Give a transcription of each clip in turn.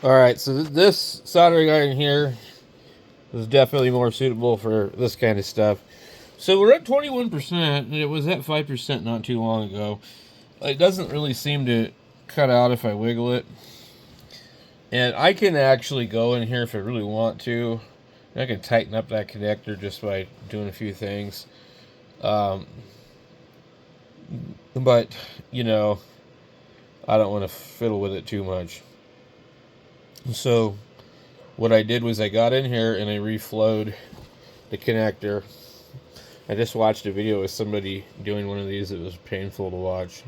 Alright, so this soldering iron here is definitely more suitable for this kind of stuff. So we're at 21%, and it was at 5% not too long ago. It doesn't really seem to cut out if I wiggle it. And I can actually go in here if I really want to. I can tighten up that connector just by doing a few things. But, you know, I don't want to fiddle with it too much. So what I did was I got in here and I reflowed the connector. I just watched a video of somebody doing one of these. It was painful to watch.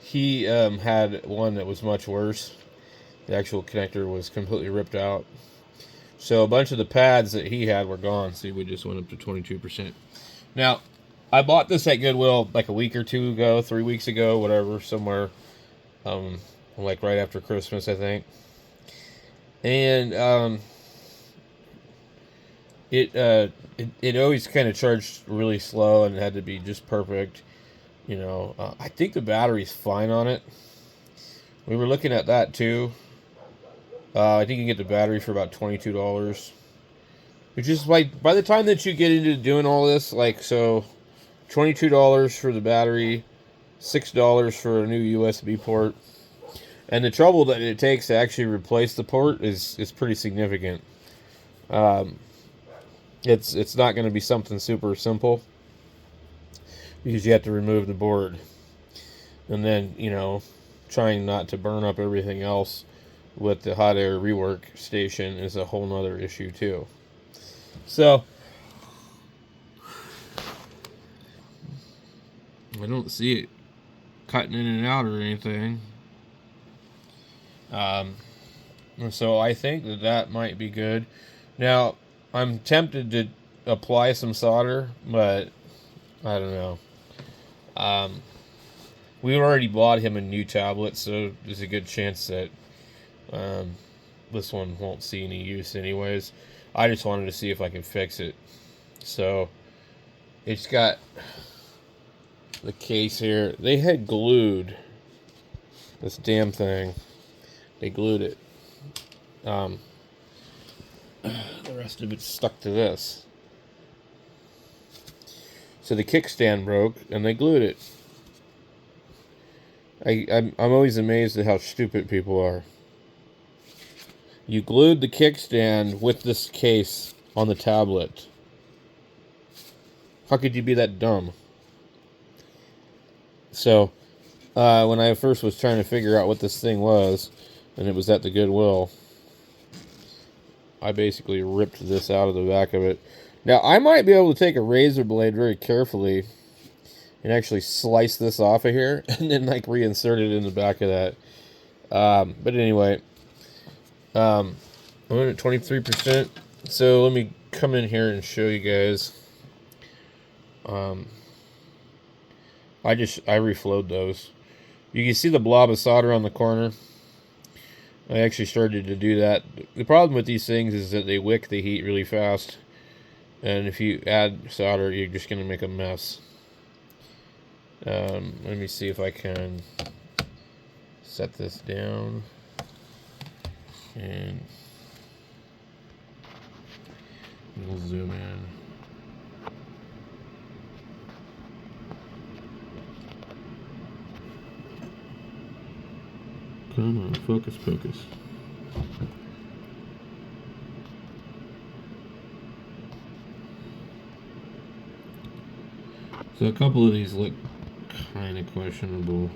He had one that was much worse. The actual connector was completely ripped out. So a bunch of the pads that he had were gone. See, we just went up to 22%. Now, I bought this at Goodwill like a week or two ago, 3 weeks ago, whatever, somewhere, like right after Christmas, I think. And it always kind of charged really slow and had to be just perfect. You know, I think the battery's fine on it. We were looking at that too. I think you can get the battery for about $22. Which is like, by the time that you get into doing all this, like, so $22 for the battery, $6 for a new USB port. And the trouble that it takes to actually replace the port is pretty significant. It's not going to be something super simple, because you have to remove the board. And then, you know, trying not to burn up everything else with the hot air rework station is a whole nother issue too. So I don't see it cutting in and out or anything. So I think that might be good. Now, I'm tempted to apply some solder, but I don't know. We already bought him a new tablet, so there's a good chance that this one won't see any use anyways. I just wanted to see if I could fix it. So it's got the case here. They had glued this damn thing. They glued it. The rest of it's stuck to this. So the kickstand broke, and they glued it. I'm always amazed at how stupid people are. You glued the kickstand with this case on the tablet. How could you be that dumb? So, when I first was trying to figure out what this thing was, and it was at the Goodwill, I basically ripped this out of the back of it. Now, I might be able to take a razor blade very carefully and actually slice this off of here and then like reinsert it in the back of that. But anyway, I'm at 23%. So let me come in here and show you guys. I reflowed those. You can see the blob of solder on the corner. I actually started to do that. The problem with these things is that they wick the heat really fast. And if you add solder, you're just going to make a mess. Let me see if I can set this down. And we'll zoom in. Come on, focus. So a couple of these look kind of questionable.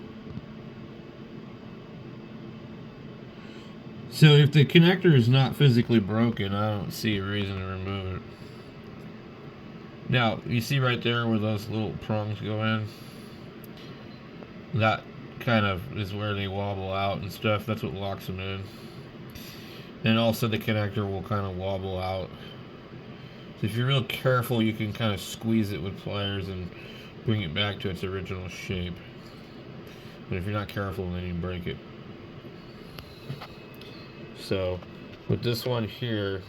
So if the connector is not physically broken, I don't see a reason to remove it. Now, you see right there where those little prongs go in? That kind of is where they wobble out and stuff. That's what locks them in. And also the connector will kind of wobble out. So if you're real careful, you can kind of squeeze it with pliers and bring it back to its original shape. But if you're not careful, then you break it. So with this one here,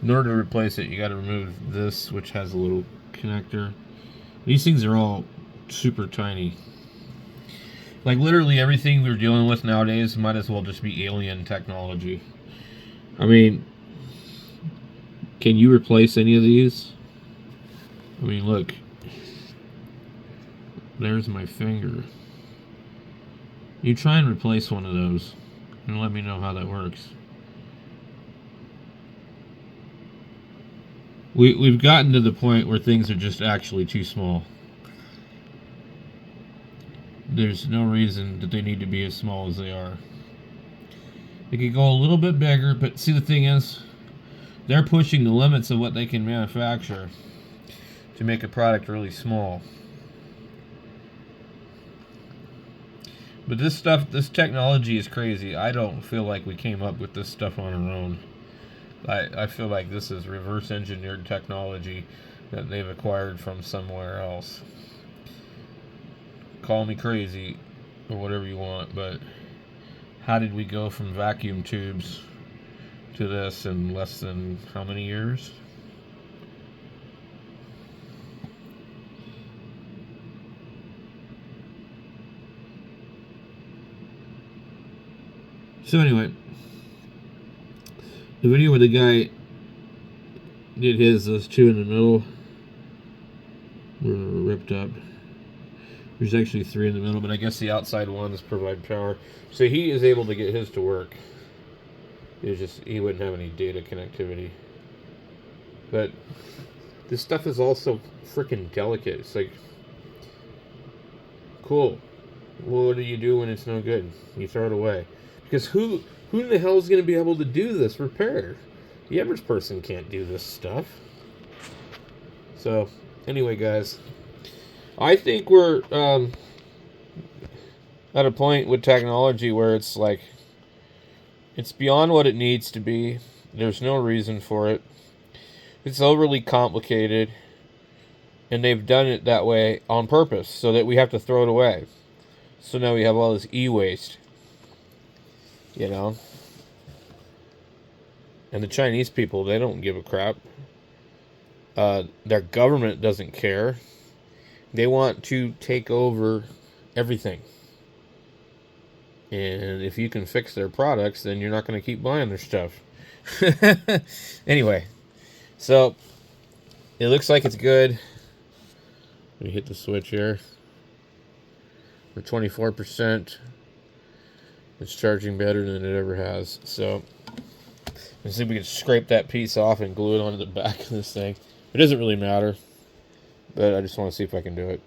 in order to replace it, you got to remove this, which has a little connector. These things are all super tiny. Like, literally everything we're dealing with nowadays might as well just be alien technology. I mean, can you replace any of these? I mean, look. There's my finger. You try and replace one of those and let me know how that works. We've gotten to the point where things are just actually too small. There's no reason that they need to be as small as they are. They could go a little bit bigger, but see, the thing is, they're pushing the limits of what they can manufacture to make a product really small. But this technology is crazy. I don't feel like we came up with this stuff on our own. I feel like this is reverse engineered technology that they've acquired from somewhere else. Call me crazy or whatever you want, but how did we go from vacuum tubes to this in less than how many years? So anyway, the video where the guy did those two in the middle were ripped up. There's actually three in the middle, but I guess the outside ones provide power. So he is able to get his to work. He wouldn't have any data connectivity. But this stuff is also freaking delicate. It's like, cool. Well, what do you do when it's no good? You throw it away. Because who in the hell is going to be able to do this repair? The average person can't do this stuff. So, anyway, guys, I think we're at a point with technology where it's like, it's beyond what it needs to be. There's no reason for it. It's overly complicated, and they've done it that way on purpose so that we have to throw it away. So now we have all this e-waste. You know? And the Chinese people, they don't give a crap. Their government doesn't care. They want to take over everything. And if you can fix their products, then you're not going to keep buying their stuff. Anyway, so it looks like it's good. Let me hit the switch here. We're 24%. It's charging better than it ever has. So let's see if we can scrape that piece off and glue it onto the back of this thing. It doesn't really matter, but I just want to see if I can do it.